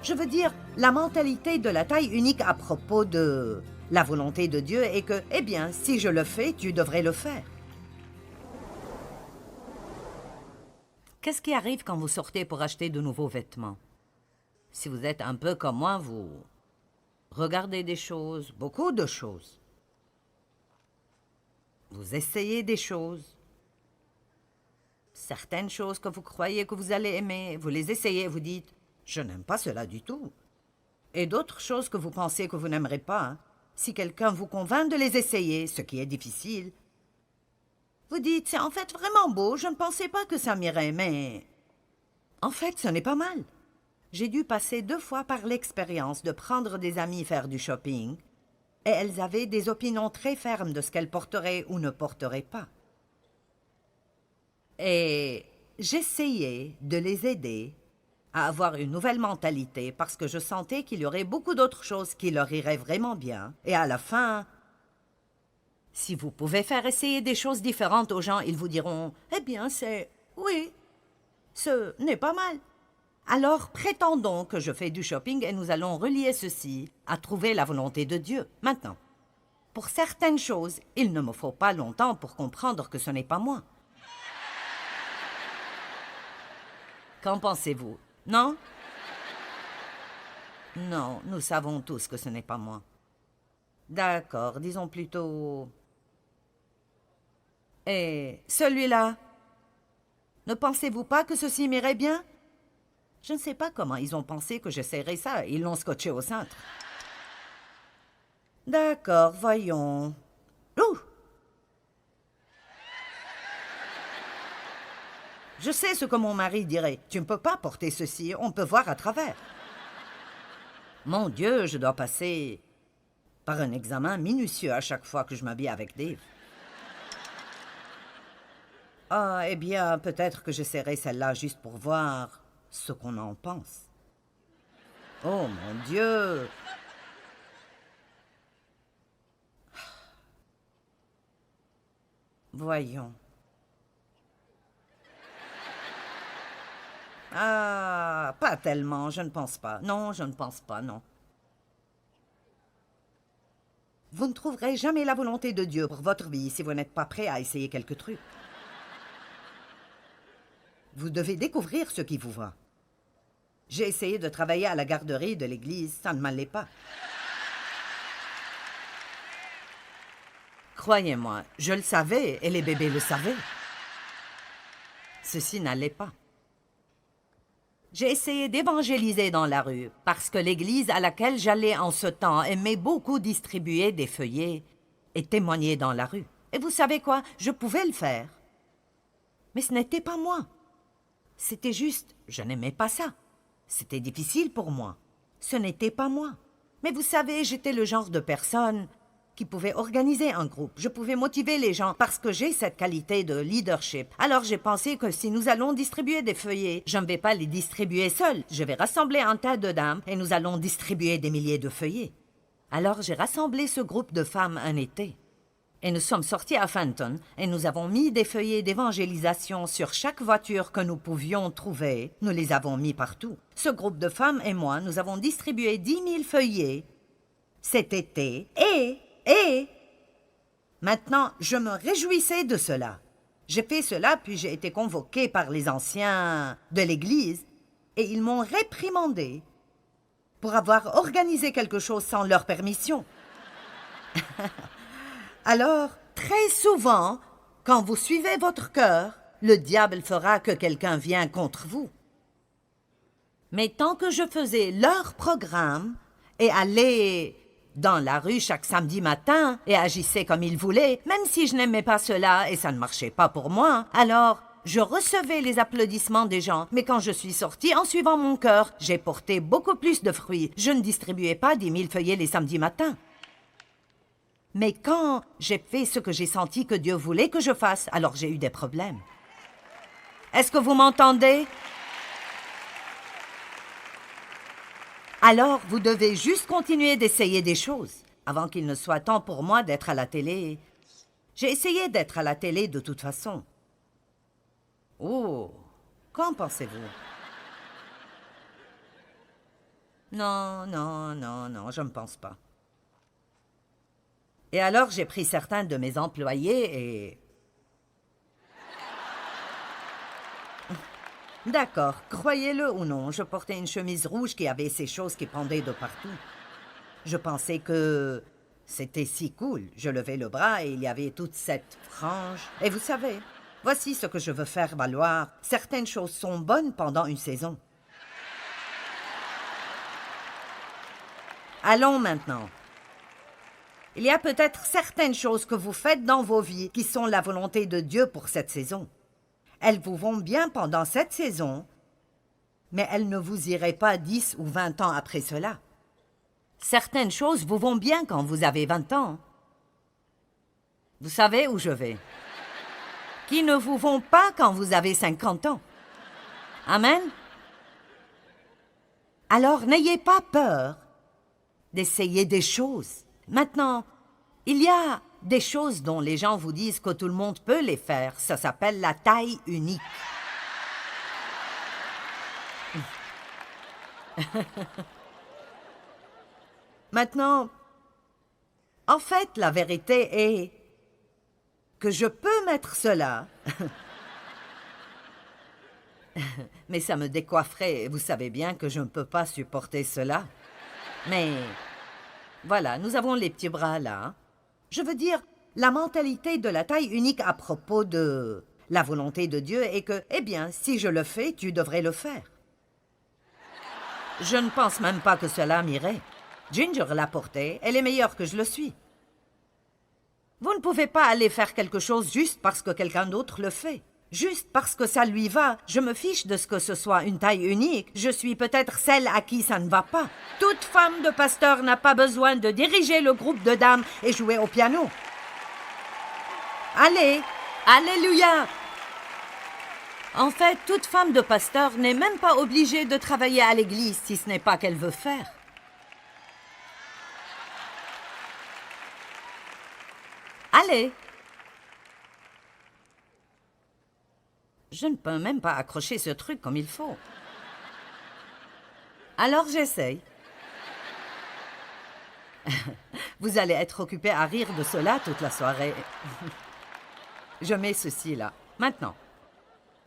Je veux dire, la mentalité de la taille unique à propos de la volonté de Dieu est que, eh bien, si je le fais, tu devrais le faire. Qu'est-ce qui arrive quand vous sortez pour acheter de nouveaux vêtements? Si vous êtes un peu comme moi, vous regardez des choses, beaucoup de choses. Vous essayez des choses. Certaines choses que vous croyez que vous allez aimer, vous les essayez et vous dites « Je n'aime pas cela du tout ». Et d'autres choses que vous pensez que vous n'aimerez pas, hein. Si quelqu'un vous convainc de les essayer, ce qui est difficile, vous dites « C'est en fait vraiment beau, je ne pensais pas que ça m'irait, mais… » En fait, ce n'est pas mal. J'ai dû passer 2 fois par l'expérience de prendre des amis faire du shopping, et elles avaient des opinions très fermes de ce qu'elles porteraient ou ne porteraient pas. Et j'essayais de les aider à avoir une nouvelle mentalité parce que je sentais qu'il y aurait beaucoup d'autres choses qui leur iraient vraiment bien. Et à la fin, si vous pouvez faire essayer des choses différentes aux gens, ils vous diront « Eh bien, oui, ce n'est pas mal. » Alors, prétendons que je fais du shopping et nous allons relier ceci à trouver la volonté de Dieu. Maintenant, pour certaines choses, il ne me faut pas longtemps pour comprendre que ce n'est pas moi. Qu'en pensez-vous? Non? Non, nous savons tous que ce n'est pas moi. D'accord, disons plutôt… Et celui-là? Ne pensez-vous pas que ceci m'irait bien? Je ne sais pas comment ils ont pensé que j'essaierais ça. Ils l'ont scotché au cintre. D'accord, voyons. Ouh! Je sais ce que mon mari dirait. Tu ne peux pas porter ceci, on peut voir à travers. Mon Dieu, je dois passer par un examen minutieux à chaque fois que je m'habille avec Dave. Ah, eh bien, peut-être que j'essaierai celle-là juste pour voir ce qu'on en pense. Oh, mon Dieu! Voyons. Ah, pas tellement, je ne pense pas. Non, je ne pense pas, non. Vous ne trouverez jamais la volonté de Dieu pour votre vie si vous n'êtes pas prêt à essayer quelques trucs. Vous devez découvrir ce qui vous va. J'ai essayé de travailler à la garderie de l'église, ça ne m'allait pas. Croyez-moi, je le savais et les bébés le savaient. Ceci n'allait pas. J'ai essayé d'évangéliser dans la rue, parce que l'église à laquelle j'allais en ce temps aimait beaucoup distribuer des feuillets et témoigner dans la rue. Et vous savez quoi? Je pouvais le faire. Mais ce n'était pas moi. C'était juste, je n'aimais pas ça. C'était difficile pour moi. Ce n'était pas moi. Mais vous savez, j'étais le genre de personne qui pouvait organiser un groupe. Je pouvais motiver les gens parce que j'ai cette qualité de leadership. Alors j'ai pensé que si nous allons distribuer des feuillets, je ne vais pas les distribuer seul. Je vais rassembler un tas de dames et nous allons distribuer des milliers de feuillets. Alors j'ai rassemblé ce groupe de femmes un été. Et nous sommes sortis à Fenton et nous avons mis des feuillets d'évangélisation sur chaque voiture que nous pouvions trouver. Nous les avons mis partout. Ce groupe de femmes et moi, nous avons distribué 10 000 feuillets cet été et maintenant, je me réjouissais de cela. J'ai fait cela, puis j'ai été convoqué par les anciens de l'Église et ils m'ont réprimandé pour avoir organisé quelque chose sans leur permission. Alors, très souvent, quand vous suivez votre cœur, le diable fera que quelqu'un vienne contre vous. Mais tant que je faisais leur programme et allais dans la rue chaque samedi matin et agissais comme ils voulaient, même si je n'aimais pas cela et ça ne marchait pas pour moi, alors je recevais les applaudissements des gens. Mais quand je suis sortie en suivant mon cœur, j'ai porté beaucoup plus de fruits. Je ne distribuais pas 10 000 feuillets les samedis matins. Mais quand j'ai fait ce que j'ai senti que Dieu voulait que je fasse, alors j'ai eu des problèmes. Est-ce que vous m'entendez? Alors, vous devez juste continuer d'essayer des choses, avant qu'il ne soit temps pour moi d'être à la télé. J'ai essayé d'être à la télé de toute façon. Oh, qu'en pensez-vous? Non, non, non, non, je ne pense pas. Et alors, j'ai pris certains de mes employés et... D'accord, croyez-le ou non, je portais une chemise rouge qui avait ces choses qui pendaient de partout. Je pensais que c'était si cool. Je levais le bras et il y avait toute cette frange. Et vous savez, voici ce que je veux faire valoir. Certaines choses sont bonnes pendant une saison. Allons maintenant. Il y a peut-être certaines choses que vous faites dans vos vies qui sont la volonté de Dieu pour cette saison. Elles vous vont bien pendant cette saison, mais elles ne vous iraient pas 10 ou 20 ans après cela. Certaines choses vous vont bien quand vous avez 20 ans. Vous savez où je vais. Qui ne vous vont pas quand vous avez 50 ans. Amen? Alors n'ayez pas peur d'essayer des choses. Maintenant, il y a des choses dont les gens vous disent que tout le monde peut les faire. Ça s'appelle la taille unique. Maintenant, en fait, la vérité est que je peux mettre cela, mais ça me décoifferait. Vous savez bien que je ne peux pas supporter cela. Mais voilà, nous avons les petits bras là. Je veux dire, la mentalité de la taille unique à propos de la volonté de Dieu est que, eh bien, si je le fais, tu devrais le faire. Je ne pense même pas que cela m'irait. Ginger l'a porté, elle est meilleure que je le suis. Vous ne pouvez pas aller faire quelque chose juste parce que quelqu'un d'autre le fait. Juste parce que ça lui va. Je me fiche de ce que ce soit une taille unique. Je suis peut-être celle à qui ça ne va pas. Toute femme de pasteur n'a pas besoin de diriger le groupe de dames et jouer au piano. Allez, alléluia! En fait, toute femme de pasteur n'est même pas obligée de travailler à l'église si ce n'est pas qu'elle veut faire. Allez! Je ne peux même pas accrocher ce truc comme il faut. Alors j'essaye. Vous allez être occupé à rire de cela toute la soirée. Je mets ceci là. Maintenant,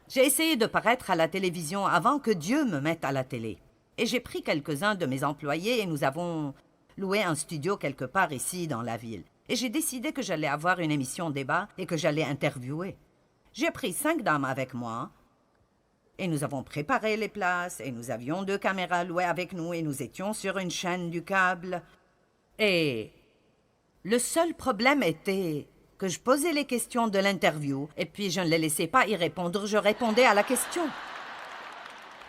j'ai essayé de paraître à la télévision avant que Dieu me mette à la télé. Et j'ai pris quelques-uns de mes employés et nous avons loué un studio quelque part ici dans la ville. Et j'ai décidé que j'allais avoir une émission débat et que j'allais interviewer. J'ai pris 5 dames avec moi et nous avons préparé les places et nous avions 2 caméras louées avec nous et nous étions sur une chaîne du câble. Et le seul problème était que je posais les questions de l'interview et puis je ne les laissais pas y répondre, je répondais à la question.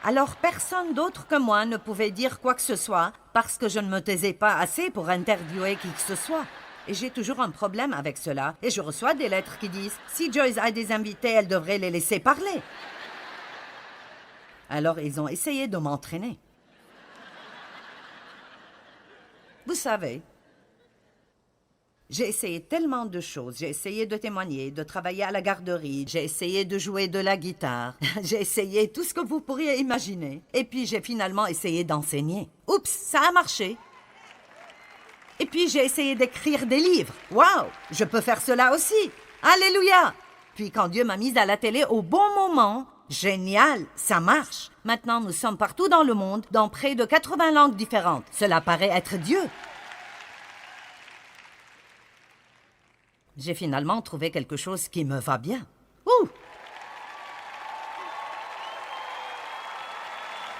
Alors personne d'autre que moi ne pouvait dire quoi que ce soit parce que je ne me taisais pas assez pour interviewer qui que ce soit. Et j'ai toujours un problème avec cela. Et je reçois des lettres qui disent « Si Joyce a des invités, elle devrait les laisser parler. » Alors ils ont essayé de m'entraîner. Vous savez, j'ai essayé tellement de choses. J'ai essayé de témoigner, de travailler à la garderie. J'ai essayé de jouer de la guitare. J'ai essayé tout ce que vous pourriez imaginer. Et puis j'ai finalement essayé d'enseigner. Oups, ça a marché. Et puis j'ai essayé d'écrire des livres. Waouh, je peux faire cela aussi. Alléluia. Puis quand Dieu m'a mise à la télé au bon moment, génial, ça marche. Maintenant, nous sommes partout dans le monde, dans près de 80 langues différentes. Cela paraît être Dieu. J'ai finalement trouvé quelque chose qui me va bien. Ouh!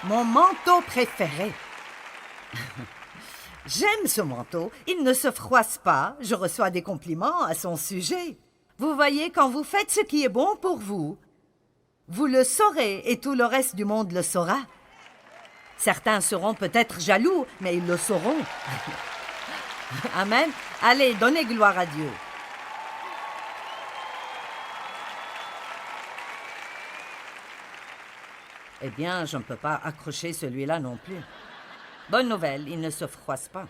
Mon manteau préféré. J'aime ce manteau. Il ne se froisse pas. Je reçois des compliments à son sujet. Vous voyez, quand vous faites ce qui est bon pour vous, vous le saurez et tout le reste du monde le saura. Certains seront peut-être jaloux, mais ils le sauront. Amen. Allez, donnez gloire à Dieu. Eh bien, je ne peux pas accrocher celui-là non plus. Bonne nouvelle, il ne se froisse pas.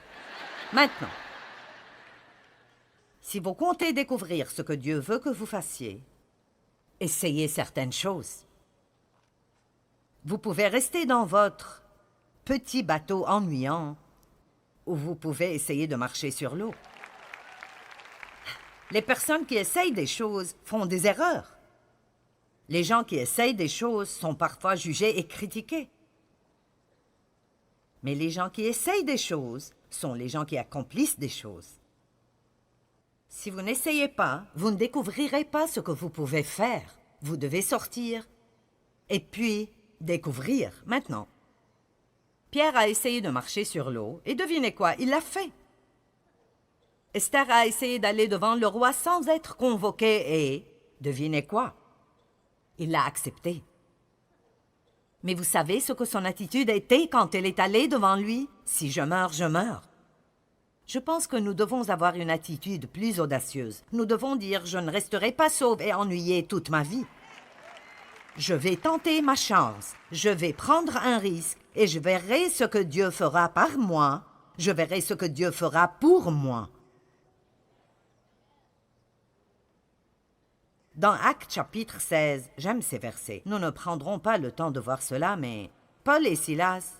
Maintenant, si vous comptez découvrir ce que Dieu veut que vous fassiez, essayez certaines choses. Vous pouvez rester dans votre petit bateau ennuyant où vous pouvez essayer de marcher sur l'eau. Les personnes qui essayent des choses font des erreurs. Les gens qui essayent des choses sont parfois jugés et critiqués. Mais les gens qui essayent des choses sont les gens qui accomplissent des choses. Si vous n'essayez pas, vous ne découvrirez pas ce que vous pouvez faire. Vous devez sortir et puis découvrir maintenant. Pierre a essayé de marcher sur l'eau et devinez quoi, il l'a fait. Esther a essayé d'aller devant le roi sans être convoquée et devinez quoi, il l'a accepté. Mais vous savez ce que son attitude était quand elle est allée devant lui? Si je meurs, je meurs. Je pense que nous devons avoir une attitude plus audacieuse. Nous devons dire « Je ne resterai pas sauve et ennuyée toute ma vie. Je vais tenter ma chance. Je vais prendre un risque et je verrai ce que Dieu fera par moi. Je verrai ce que Dieu fera pour moi. » Dans Actes chapitre 16, j'aime ces versets. Nous ne prendrons pas le temps de voir cela, mais Paul et Silas,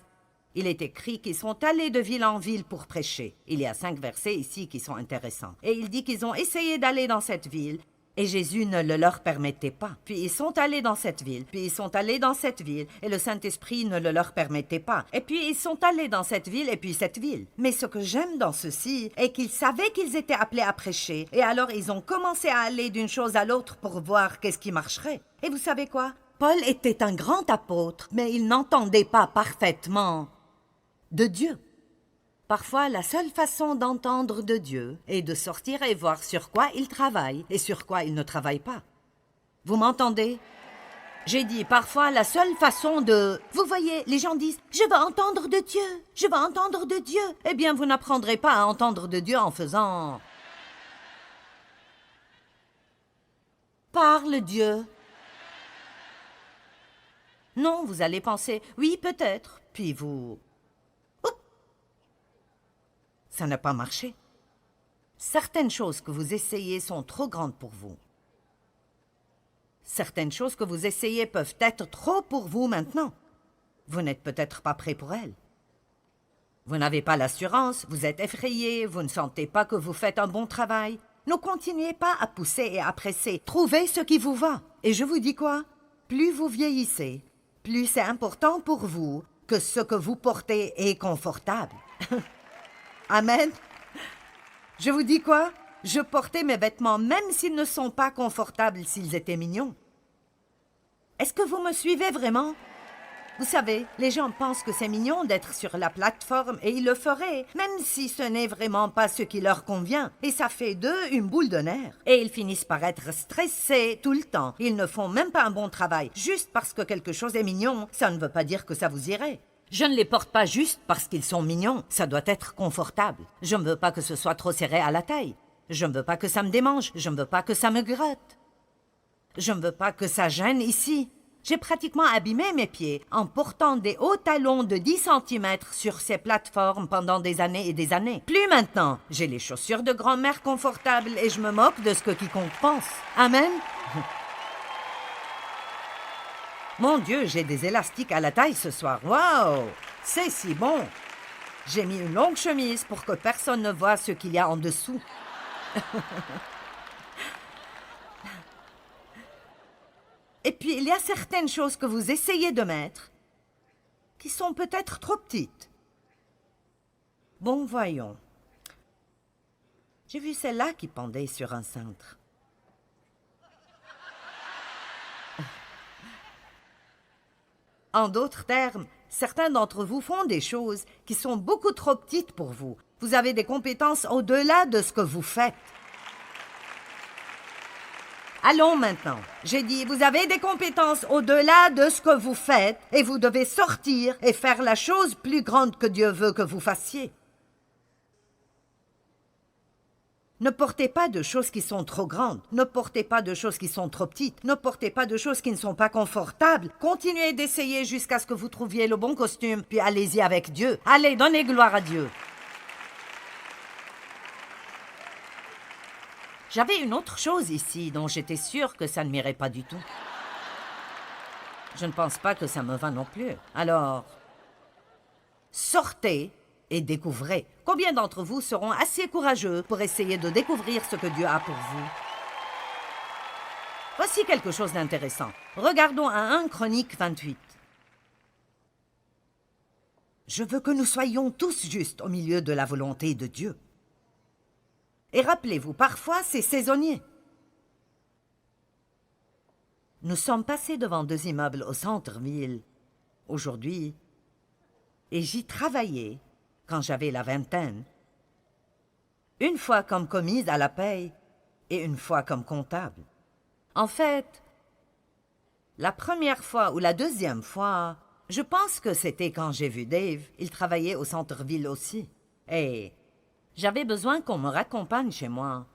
il est écrit qu'ils sont allés de ville en ville pour prêcher. Il y a 5 versets ici qui sont intéressants. Et il dit qu'ils ont essayé d'aller dans cette ville, et Jésus ne le leur permettait pas. Puis ils sont allés dans cette ville, puis ils sont allés dans cette ville, et le Saint-Esprit ne le leur permettait pas. Et puis ils sont allés dans cette ville, et puis cette ville. Mais ce que j'aime dans ceci est qu'ils savaient qu'ils étaient appelés à prêcher, et alors ils ont commencé à aller d'une chose à l'autre pour voir qu'est-ce qui marcherait. Et vous savez quoi? Paul était un grand apôtre, mais il n'entendait pas parfaitement de Dieu. Parfois, la seule façon d'entendre de Dieu est de sortir et voir sur quoi il travaille et sur quoi il ne travaille pas. Vous m'entendez? J'ai dit parfois la seule façon de... Vous voyez, les gens disent « Je veux entendre de Dieu, je veux entendre de Dieu ». Eh bien, vous n'apprendrez pas à entendre de Dieu en faisant... Parle Dieu. Non, vous allez penser « Oui, peut-être ». Puis vous... Ça n'a pas marché. Certaines choses que vous essayez sont trop grandes pour vous. Certaines choses que vous essayez peuvent être trop pour vous maintenant. Vous n'êtes peut-être pas prêt pour elles. Vous n'avez pas l'assurance, vous êtes effrayé, vous ne sentez pas que vous faites un bon travail. Ne continuez pas à pousser et à presser. Trouvez ce qui vous va. Et je vous dis quoi? Plus vous vieillissez, plus c'est important pour vous que ce que vous portez est confortable. Amen. Je vous dis quoi? Je portais mes vêtements même s'ils ne sont pas confortables s'ils étaient mignons. Est-ce que vous me suivez vraiment? Vous savez, les gens pensent que c'est mignon d'être sur la plateforme et ils le feraient, même si ce n'est vraiment pas ce qui leur convient. Et ça fait d'eux une boule de nerfs. Et ils finissent par être stressés tout le temps. Ils ne font même pas un bon travail. Juste parce que quelque chose est mignon, ça ne veut pas dire que ça vous irait. Je ne les porte pas juste parce qu'ils sont mignons. Ça doit être confortable. Je ne veux pas que ce soit trop serré à la taille. Je ne veux pas que ça me démange. Je ne veux pas que ça me gratte. Je ne veux pas que ça gêne ici. J'ai pratiquement abîmé mes pieds en portant des hauts talons de 10 cm sur ces plateformes pendant des années et des années. Plus maintenant. J'ai les chaussures de grand-mère confortables et je me moque de ce que quiconque pense. Amen. Mon Dieu, j'ai des élastiques à la taille ce soir. Waouh! C'est si bon! J'ai mis une longue chemise pour que personne ne voie ce qu'il y a en dessous. Et puis, il y a certaines choses que vous essayez de mettre qui sont peut-être trop petites. Bon, voyons. J'ai vu celle-là qui pendait sur un cintre. En d'autres termes, certains d'entre vous font des choses qui sont beaucoup trop petites pour vous. Vous avez des compétences au-delà de ce que vous faites. Allons maintenant. J'ai dit, vous avez des compétences au-delà de ce que vous faites et vous devez sortir et faire la chose plus grande que Dieu veut que vous fassiez. Ne portez pas de choses qui sont trop grandes. Ne portez pas de choses qui sont trop petites. Ne portez pas de choses qui ne sont pas confortables. Continuez d'essayer jusqu'à ce que vous trouviez le bon costume, puis allez-y avec Dieu. Allez, donnez gloire à Dieu. J'avais une autre chose ici dont j'étais sûre que ça ne m'irait pas du tout. Je ne pense pas que ça me va non plus. Alors, Sortez et découvrez. Combien d'entre vous seront assez courageux pour essayer de découvrir ce que Dieu a pour vous? Voici quelque chose d'intéressant. Regardons à 1 Chroniques 28. Je veux que nous soyons tous justes au milieu de la volonté de Dieu. Et rappelez-vous, parfois c'est saisonnier. Nous sommes passés devant 2 immeubles au centre-ville aujourd'hui, et j'y travaillais quand j'avais la vingtaine. Une fois comme commise à la paye et une fois comme comptable. En fait, la première fois ou la deuxième fois, je pense que c'était quand j'ai vu Dave. Il travaillait au centre-ville aussi. Et j'avais besoin qu'on me raccompagne chez moi.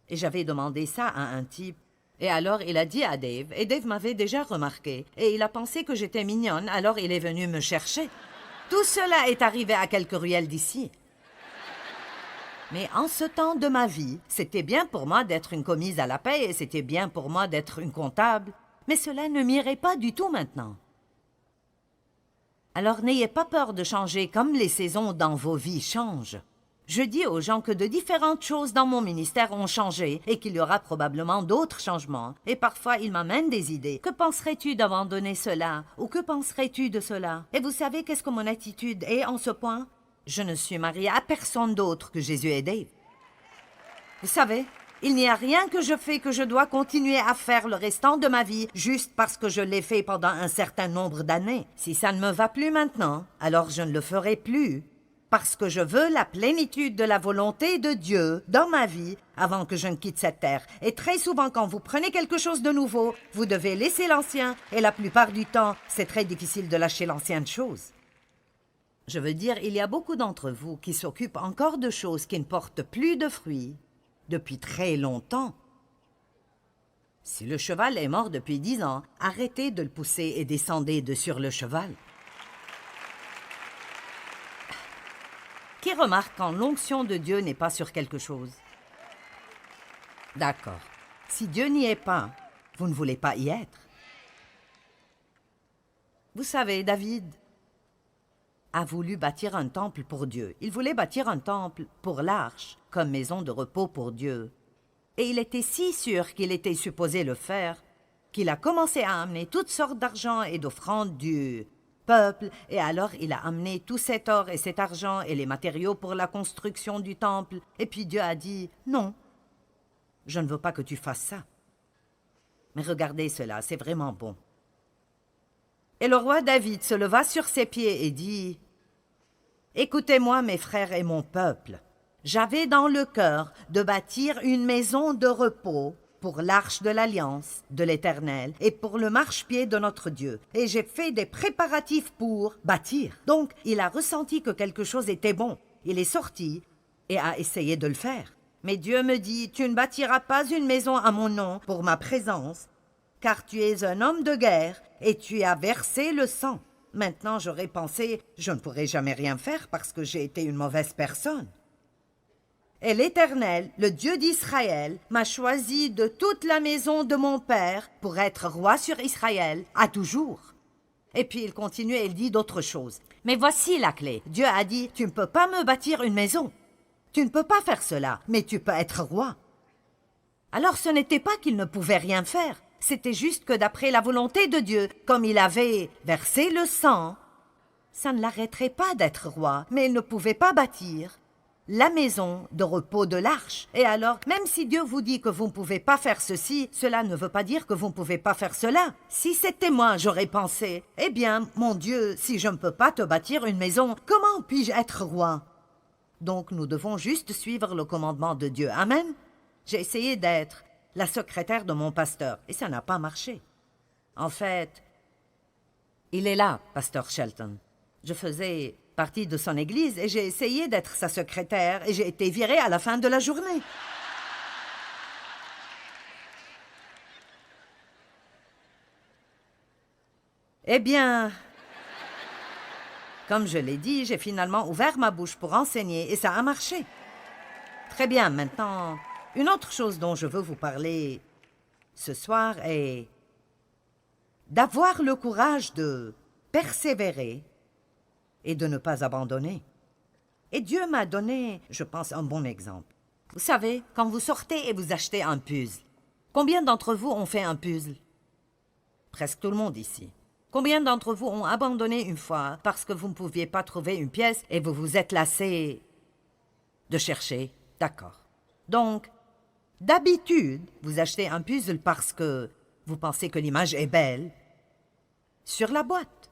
Et j'avais demandé ça à un type. Et alors il a dit à Dave, et Dave m'avait déjà remarqué. Et il a pensé que j'étais mignonne, alors il est venu me chercher. Tout cela est arrivé à quelques ruelles d'ici. Mais en ce temps de ma vie, c'était bien pour moi d'être une commise à la paie et c'était bien pour moi d'être une comptable. Mais cela ne m'irait pas du tout maintenant. Alors n'ayez pas peur de changer comme les saisons dans vos vies changent. Je dis aux gens que de différentes choses dans mon ministère ont changé et qu'il y aura probablement d'autres changements. Et parfois, ils m'amènent des idées. Que penserais-tu d'abandonner cela? Ou que penserais-tu de cela? Et vous savez qu'est-ce que mon attitude est en ce point? Je ne suis mariée à personne d'autre que Jésus et Dave. Vous savez, il n'y a rien que je fais que je dois continuer à faire le restant de ma vie juste parce que je l'ai fait pendant un certain nombre d'années. Si ça ne me va plus maintenant, alors je ne le ferai plus. Parce que je veux la plénitude de la volonté de Dieu dans ma vie avant que je ne quitte cette terre. Et très souvent, quand vous prenez quelque chose de nouveau, vous devez laisser l'ancien. Et la plupart du temps, c'est très difficile de lâcher l'ancienne chose. Je veux dire, il y a beaucoup d'entre vous qui s'occupent encore de choses qui ne portent plus de fruits depuis très longtemps. Si le cheval est mort depuis 10 ans, arrêtez de le pousser et descendez de sur le cheval. Qui remarque quand l'onction de Dieu n'est pas sur quelque chose? D'accord. Si Dieu n'y est pas, vous ne voulez pas y être. Vous savez, David a voulu bâtir un temple pour Dieu. Il voulait bâtir un temple pour l'arche, comme maison de repos pour Dieu. Et il était si sûr qu'il était supposé le faire, qu'il a commencé à amener toutes sortes d'argent et d'offrandes du peuple, et alors il a amené tout cet or et cet argent et les matériaux pour la construction du temple. Et puis Dieu a dit, non, je ne veux pas que tu fasses ça. Mais regardez cela, c'est vraiment bon. Et le roi David se leva sur ses pieds et dit, « Écoutez-moi, mes frères et mon peuple. J'avais dans le cœur de bâtir une maison de repos pour l'arche de l'Alliance de l'Éternel et pour le marchepied de notre Dieu. Et j'ai fait des préparatifs pour bâtir. » Donc, il a ressenti que quelque chose était bon. Il est sorti et a essayé de le faire. Mais Dieu me dit, « Tu ne bâtiras pas une maison à mon nom pour ma présence, car tu es un homme de guerre et tu as versé le sang. » Maintenant, j'aurais pensé, je ne pourrai jamais rien faire parce que j'ai été une mauvaise personne. Et l'Éternel, le Dieu d'Israël, m'a choisi de toute la maison de mon père pour être roi sur Israël à toujours. Et puis il continue et il dit d'autres choses. Mais voici la clé. Dieu a dit, tu ne peux pas me bâtir une maison. Tu ne peux pas faire cela, mais tu peux être roi. Alors ce n'était pas qu'il ne pouvait rien faire. C'était juste que d'après la volonté de Dieu, comme il avait versé le sang, ça ne l'arrêterait pas d'être roi, mais il ne pouvait pas bâtir la maison de repos de l'arche. Et alors, même si Dieu vous dit que vous ne pouvez pas faire ceci, cela ne veut pas dire que vous ne pouvez pas faire cela. Si c'était moi, j'aurais pensé, eh bien, mon Dieu, si je ne peux pas te bâtir une maison, comment puis-je être roi? Donc nous devons juste suivre le commandement de Dieu. Amen. J'ai essayé d'être la secrétaire de mon pasteur, et ça n'a pas marché. En fait, il est là, pasteur Shelton. Je faisais partie de son église et j'ai essayé d'être sa secrétaire et j'ai été virée à la fin de la journée. Eh bien, comme je l'ai dit, j'ai finalement ouvert ma bouche pour enseigner et ça a marché. Très bien, maintenant, une autre chose dont je veux vous parler ce soir est d'avoir le courage de persévérer et de ne pas abandonner. Et Dieu m'a donné, je pense, un bon exemple. Vous savez, quand vous sortez et vous achetez un puzzle, combien d'entre vous ont fait un puzzle? Presque tout le monde ici. Combien d'entre vous ont abandonné une fois parce que vous ne pouviez pas trouver une pièce et vous vous êtes lassé de chercher? D'accord. Donc, d'habitude, vous achetez un puzzle parce que vous pensez que l'image est belle sur la boîte.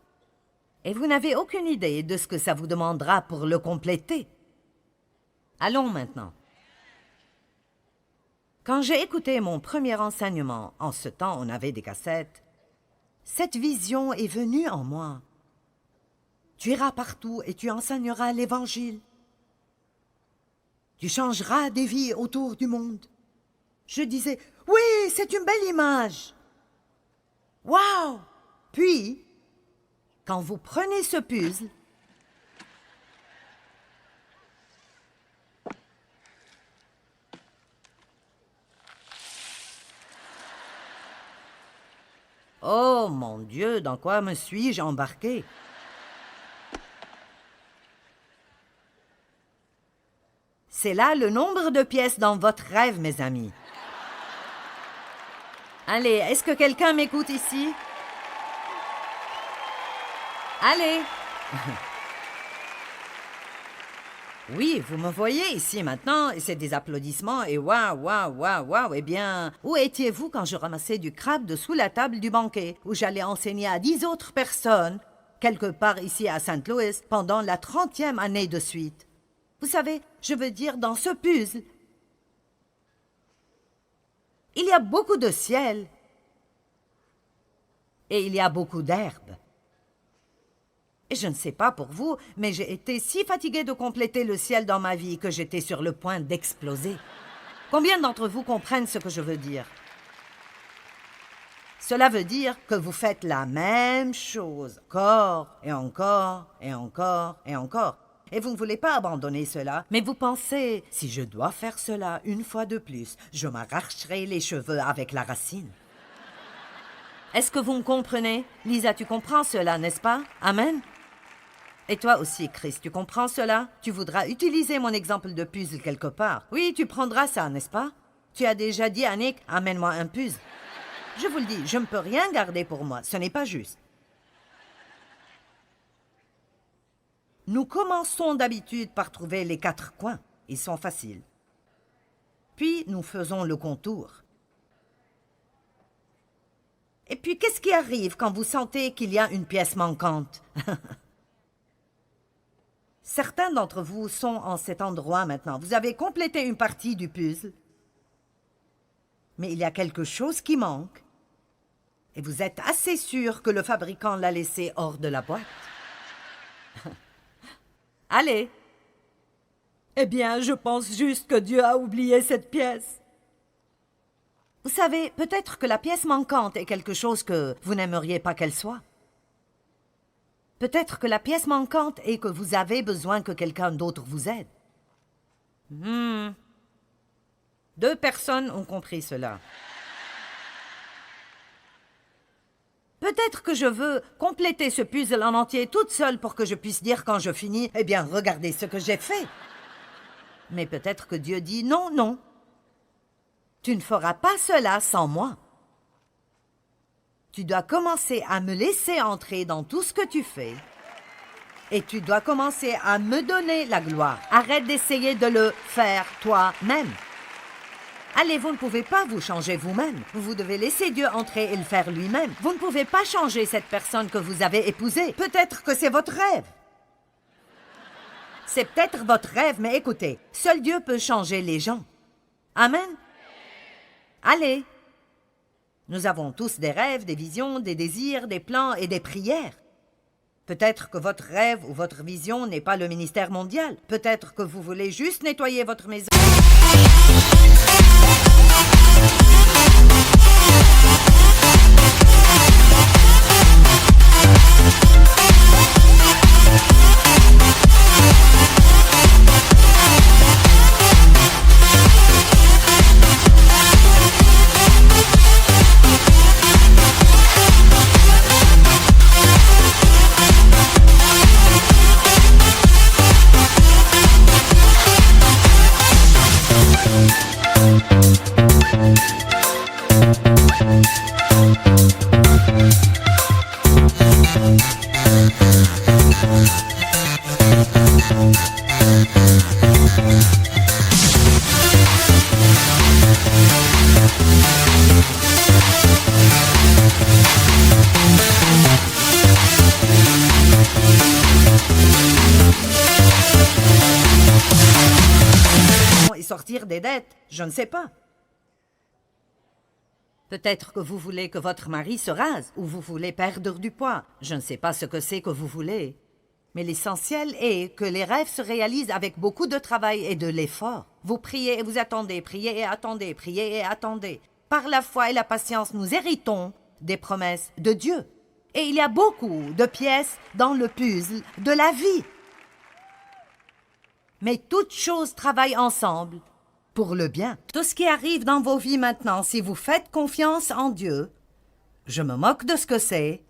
Et vous n'avez aucune idée de ce que ça vous demandera pour le compléter. Allons maintenant. Quand j'ai écouté mon premier enseignement, en ce temps on avait des cassettes, cette vision est venue en moi. Tu iras partout et tu enseigneras l'Évangile. Tu changeras des vies autour du monde. Je disais, oui, c'est une belle image. Waouh! Puis, quand vous prenez ce puzzle, oh mon Dieu, dans quoi me suis-je embarqué? C'est là le nombre de pièces dans votre rêve, mes amis. Allez, est-ce que quelqu'un m'écoute ici? Allez! Oui, vous me voyez ici maintenant, et c'est des applaudissements, et waouh, waouh, waouh, waouh. Eh bien, où étiez-vous quand je ramassais du crabe dessous la table du banquet, où j'allais enseigner à 10 autres personnes, quelque part ici à Saint Louis, pendant la 30e année de suite? Vous savez, je veux dire, dans ce puzzle, il y a beaucoup de ciel, et il y a beaucoup d'herbe. Et je ne sais pas pour vous, mais j'ai été si fatiguée de compléter le ciel dans ma vie que j'étais sur le point d'exploser. Combien d'entre vous comprennent ce que je veux dire? Cela veut dire que vous faites la même chose, encore et encore et encore et encore. Et vous ne voulez pas abandonner cela, mais vous pensez, si je dois faire cela une fois de plus, je m'arracherai les cheveux avec la racine. Est-ce que vous me comprenez? Lisa, tu comprends cela, n'est-ce pas? Amen? Et toi aussi, Chris, tu comprends cela? Tu voudras utiliser mon exemple de puzzle quelque part. Oui, tu prendras ça, n'est-ce pas? Tu as déjà dit à Nick, amène-moi un puzzle. Je vous le dis, je ne peux rien garder pour moi, ce n'est pas juste. Nous commençons d'habitude par trouver les 4 coins. Ils sont faciles. Puis, nous faisons le contour. Et puis, qu'est-ce qui arrive quand vous sentez qu'il y a une pièce manquante? Certains d'entre vous sont en cet endroit maintenant. Vous avez complété une partie du puzzle. Mais il y a quelque chose qui manque. Et vous êtes assez sûr que le fabricant l'a laissé hors de la boîte. Allez. Eh bien, je pense juste que Dieu a oublié cette pièce. Vous savez, peut-être que la pièce manquante est quelque chose que vous n'aimeriez pas qu'elle soit. Peut-être que la pièce manquante est que vous avez besoin que quelqu'un d'autre vous aide. 2 personnes ont compris cela. Peut-être que je veux compléter ce puzzle en entier toute seule pour que je puisse dire quand je finis, eh bien, regardez ce que j'ai fait. Mais peut-être que Dieu dit, non, non. Tu ne feras pas cela sans moi. Tu dois commencer à me laisser entrer dans tout ce que tu fais. Et tu dois commencer à me donner la gloire. Arrête d'essayer de le faire toi-même. Allez, vous ne pouvez pas vous changer vous-même. Vous devez laisser Dieu entrer et le faire lui-même. Vous ne pouvez pas changer cette personne que vous avez épousée. Peut-être que c'est votre rêve. C'est peut-être votre rêve, mais écoutez, seul Dieu peut changer les gens. Amen. Allez. Nous avons tous des rêves, des visions, des désirs, des plans et des prières. Peut-être que votre rêve ou votre vision n'est pas le ministère mondial. Peut-être que vous voulez juste nettoyer votre maison. sortir des dettes, je ne sais pas. Peut-être que vous voulez que votre mari se rase, ou vous voulez perdre du poids. Je ne sais pas ce que c'est que vous voulez. Mais l'essentiel est que les rêves se réalisent avec beaucoup de travail et de l'effort. Vous priez et vous attendez, priez et attendez, priez et attendez. Par la foi et la patience, nous héritons des promesses de Dieu. Et il y a beaucoup de pièces dans le puzzle de la vie. Mais toutes choses travaillent ensemble pour le bien. Tout ce qui arrive dans vos vies maintenant, si vous faites confiance en Dieu, je me moque de ce que c'est,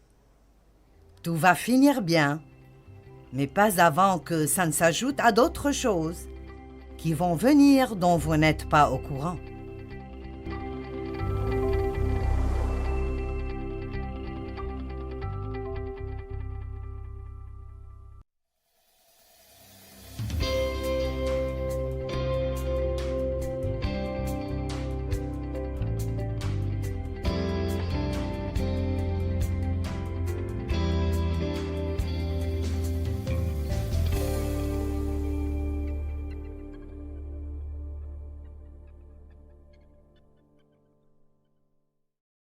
tout va finir bien, mais pas avant que ça ne s'ajoute à d'autres choses qui vont venir dont vous n'êtes pas au courant.